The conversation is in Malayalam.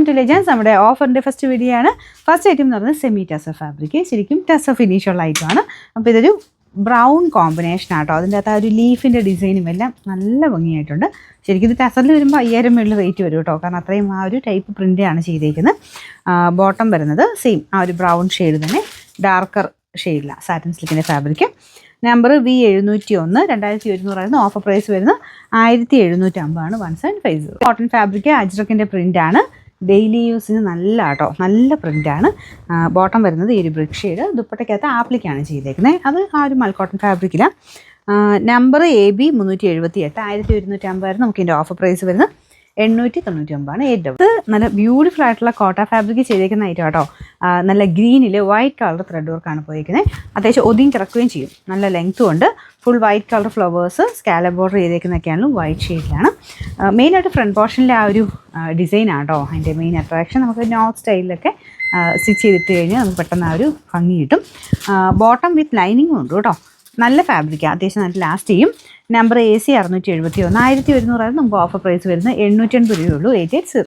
To legends. നമ്മുടെ ഓഫറിൻ്റെ ഫസ്റ്റ് വീഡിയോ ആണ്. ഫസ്റ്റ് ഐറ്റം എന്ന് പറയുന്നത് സെമി ടസർ ഫാബ്രിക്, ശരിക്കും ടസർ ഫിനിഷുള്ള ഐറ്റമാണ്. അപ്പോൾ ഇതൊരു ബ്രൗൺ കോമ്പിനേഷൻ ആട്ടോ. അതിൻ്റെ അകത്ത് ആ ഒരു ലീഫിൻ്റെ ഡിസൈനും എല്ലാം നല്ല ഭംഗിയായിട്ടുണ്ട്. ശരിക്കും ഇത് ടസറിൽ വരുമ്പോൾ 5000 മുകളിൽ റേറ്റ് വരും കേട്ടോ, കാരണം അത്രയും ആ ഒരു ടൈപ്പ് പ്രിൻ്റാണ് ചെയ്തേക്കുന്നത്. ബോട്ടം വരുന്നത് സെയിം ആ ഒരു ബ്രൗൺ ഷെയ്ഡ് തന്നെ, ഡാർക്കർ ഷെയ്ഡില്ല, സാറ്റിൻ സിൽക്കിൻ്റെ ഫാബ്രിക്. നമ്പർ V701, 2100 ആയിരുന്നു. ഓഫർ പ്രൈസ് വരുന്നത് 1750 1750. കോട്ടൺ ഫാബ്രിക്, അജ്രക്കിൻ്റെ പ്രിൻ്റാണ്. ഡെയിലി യൂസിന് നല്ല കേട്ടോ, നല്ല പ്രിൻ്റാണ്. ബോട്ടം വരുന്നത് ഈ ഒരു ബ്രിക്ക് ഷെയ്ഡ്. ദുപ്പട്ടയ്ക്കകത്ത് ആപ്ലിക്കാണ് ചെയ്തേക്കുന്നത്, അത് ആ ഒരു മൽക്കോട്ടൺ ഫാബ്രിക്കിലാണ്. നമ്പർ AB 378, 1150 നമുക്ക് ഇതിൻ്റെ ഓഫർ പ്രൈസ് വരുന്നത് 899 8. ഇത് നല്ല ബ്യൂട്ടിഫുൾ ആയിട്ടുള്ള കോട്ട ഫാബ്രിക് ചെയ്തേക്കുന്ന ഐറ്റം കേട്ടോ. നല്ല ഗ്രീനിൽ വൈറ്റ് കളർ ത്രെഡ് വർക്കാണ് പോയിരിക്കുന്നത്. അത്യാവശ്യം ഒതുങ്ങി കിടക്കുകയും ചെയ്യും, നല്ല ലെങ്ത്തും ഉണ്ട്. Full white colour flowers scallop border ചെയ്തേക്കുന്നതൊക്കെയാണ് വൈറ്റ് ഷെയ്ഡിലാണ്. മെയിനായിട്ട് ഫ്രണ്ട് പോർഷനിലെ ആ ഒരു ഡിസൈനാണ് കേട്ടോ അതിൻ്റെ മെയിൻ അട്രാക്ഷൻ. നമുക്ക് നോർത്ത് സ്റ്റൈലിലൊക്കെ സ്റ്റിച്ച് ചെയ്തിട്ട് കഴിഞ്ഞാൽ നമുക്ക് പെട്ടെന്ന് ആ ഒരു ഭംഗി കിട്ടും. ബോട്ടം വിത്ത് ലൈനിങ്ങും ഉണ്ട് കേട്ടോ. നല്ല ഫാബ്രിക്കാണ്, അത്യാവശ്യം നല്ല ലാസ്റ്റ് ചെയ്യും. നമ്പർ AC 671, 1100 ആയിരുന്നു. നമുക്ക് ഓഫർ പ്രൈസ് വരുന്നത് 880 രൂപയുള്ളൂ. 880.